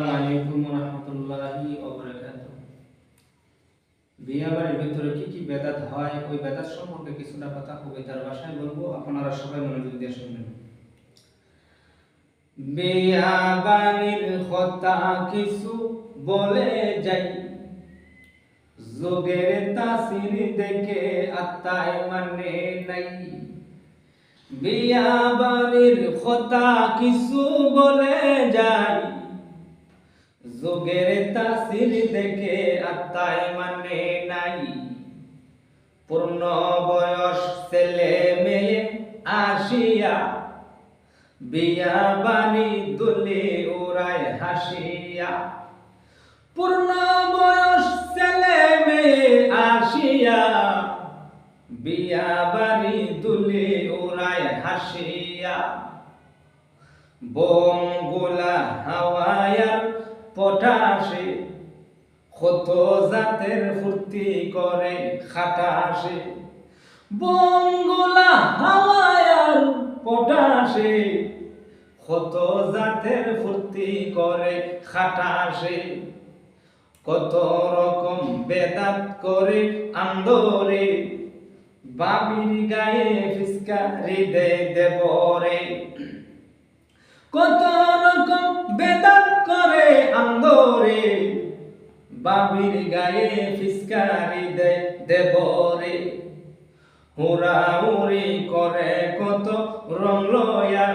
আসসালামু আলাইকুম ওয়া রাহমাতুল্লাহি ওয়া বারাকাতুহু। বিয়ে বাড়ির ভিতরে কি কি বেদাত হয় ওই বেদাত সম্পর্কে কিছুটা কথা কবিতার ভাষায় বলবো, আপনারা সবাই মনোযোগ দিয়ে শুনবেন। বিয়া বাড়ির কথা কিছু বলে যাই, যোগের তাসির দেখে আত্মায় মানে নাই। বিয়া বাড়ির কথা কিছু বলে যাই, যোগের তাসির দেখে আত্মায় মানে নাই। পূর্ণ বয়স ছেলে মেয়ে আসিয়া, বিয়া বাড়ি দুলে ওরায় হাসিয়া। পূর্ণ বয়স ছেলে মেয়ে আসিয়া, বিয়া বাড়ি দুলে ওরায় হাসিয়া। বোম গোলা হাওয়ায়ার পটাশে, কত জাতের ফুর্তি করে খাটাসে। বোম গোলা হাওয়ায়ার পটাশে, কত জাতের ফুর্তি করে খাটাসে। কত রকম বেদাত করে আন্দরে, বাবির গায়ে ফিসকারি দে দেবরে। কত রকম বেদাত করে আন্দরে, বাবির গায়ে ফিসকারি দে দেবরে। হুড়াহুড়ি করে কত রং লয়া,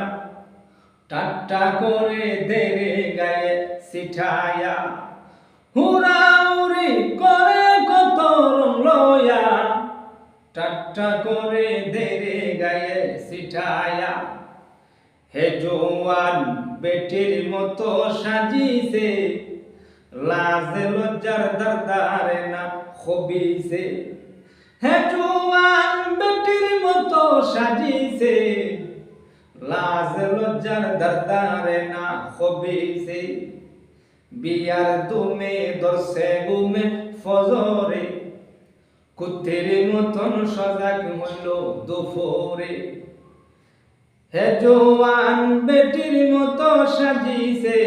ঠাট্টা করে দেরে গায়ে সিঠায়া। হুড়াহুড়ি করে কত রং লয়া, ঠাট্টা করে দেরে গায়ে সিঠায়া। হে জোয়ান বেটির মতো সাজিছে, লাজ লজ্জার দরদারে না খবিছে। হে জোয়ান বেটির মতো সাজিছে, লাজ লজ্জার দরদারে না খবিছে। বিয়ার দুমে দর্শে গুমে ফজরে, কুত্তের মতন সজাগ হইল দুপুরে। হে জোয়ান বেটির মতো সাজিছে,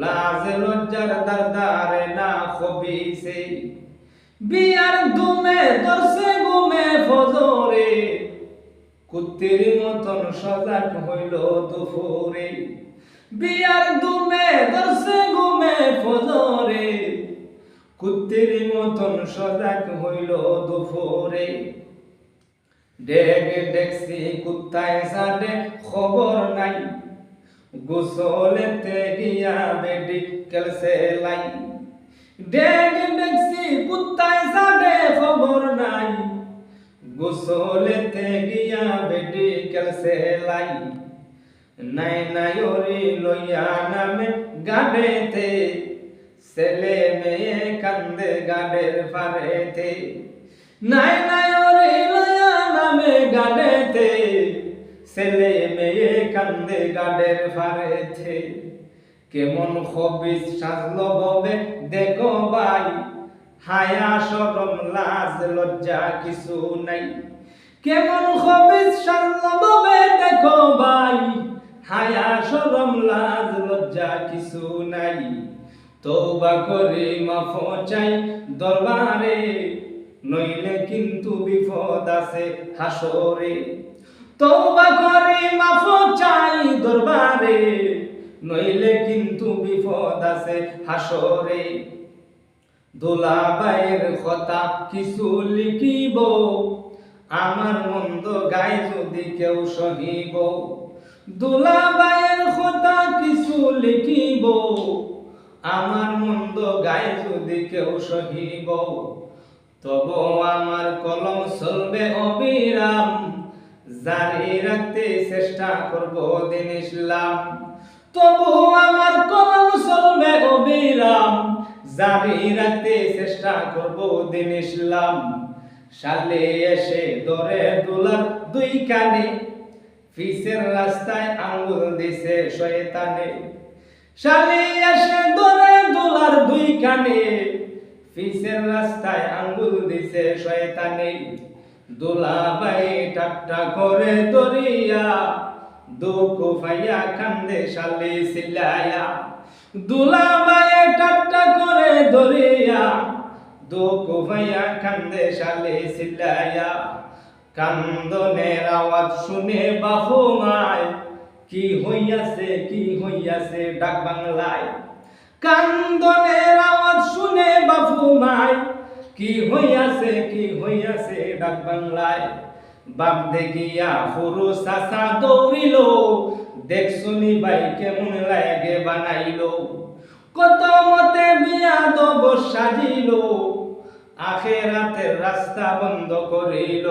লাজ লজ্জার দরদারে না খবিছে। বিয়ার দুমে দর্শে গুমে ফজরে, কুত্তের মতন সজাগ হইল দুপুরে। বিয়ার দুমে দর্শে গুমে ফজরে, কুত্তের মতন সজাগ হইল দুপুরে। ডেগ ডেকসি কুত্তায় সাডে খবর নাই, গোসলেতে গিয়া বেডি কেলসে লাই। ডেগ ডেকসি কুত্তায় সাডে খবর নাই, গোসলেতে গিয়া বেডি কেলসে লাই। নাই নাই ওরে লইয়া নামে গাড়েতে, ছেলে মেয়ে কান্দে গাড়ের পারেতে। নাই নাই ওরে লইয়া নামে গাড়েতে, ছেলে মেয়ে কান্দে গাড়ের পারেতে। কেমন খবিস সাজলো ববে দেখো ভাই, হায়া শরম লাজ লজ্জা কিছু নাই। কেমন খবিস সাজলো ববে দেখো ভাই, হায়া শরম লাজ লজ্জা কিছু নাই। তওবা করে মাফ চাই দরবারে, নইলে কিন্তু বিপদ আছে হাসরে। তওবা করে মাফ চাই দরবারে, নইলে কিন্তু বিপদ আছে হাসরে। দুলাভাইয়ের কথা কিছু লিখিব, আমার মন্দ গায়ে যদি কেউ সহিব। দুলাভাইয়ের কথা কিছু লিখিব, আমার মন্দ গায়ে যদি কেউ সহিব। তবু আমার কলম চলবে অবিরাম, জারি রাখতে চেষ্টা করব দিন ইসলাম। তবু আমার কলম চলবে অবিরাম, জারি রাখতে চেষ্টা করব দিন ইসলাম। সালে এসে ধরে দুলার দুই কানে, পিছের রাস্তায় আঙ্গুল দিছে শয়তানে। সালে এসে ধরে দুলার দুই কানে, পিছের রাস্তায় আঙ্গুল দিছে শয়তানে। দুলাভাই ঠাট্টা করে দরিয়া, দুঃখ পাইয়া কান্দে শালি চিল্লায়া। দুলাবায়ে ঠাট্টা করে ধরিয়া দুঃখ ভাইয়া কান্দে শালে চিল্লাইয়া কান্দনের আওয়াজ শুনে বাপু মায় কি হইয়াছে ডাক বাংলায় কান্দনের আওয়াজ শুনে বাপু মায় কি হইয়াছে ডাক বাংলায় বাপ দেখিয়া পুরো চাচা দৌড়িল দেখছনি ভাই কেমন লাগে বানাইল কত মতে বিয়া দব সাজিল আখেরাতের রাস্তা বন্ধ করিল